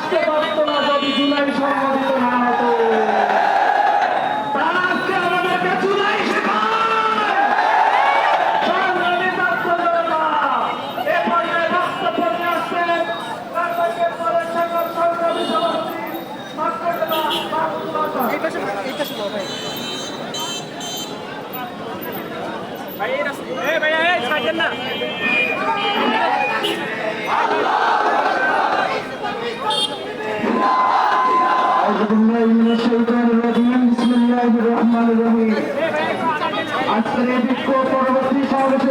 আসতে পারত না যদি জুলাই সংগঠিত না হতো। তারা আজকে আমাদেরকে জুলাই শেখায়। সংগ্রামী ছাত্র জনতা, এ পর্যায়ে বক্তব্য নিয়ে আসছেন বাংলাদেশের পরের সকল সংগ্রামী সভাপতি মাস্টারদা মাহমুদুল্লাহ খান। আজকের এই বিক্ষোভ পরবর্তী সমাবেশে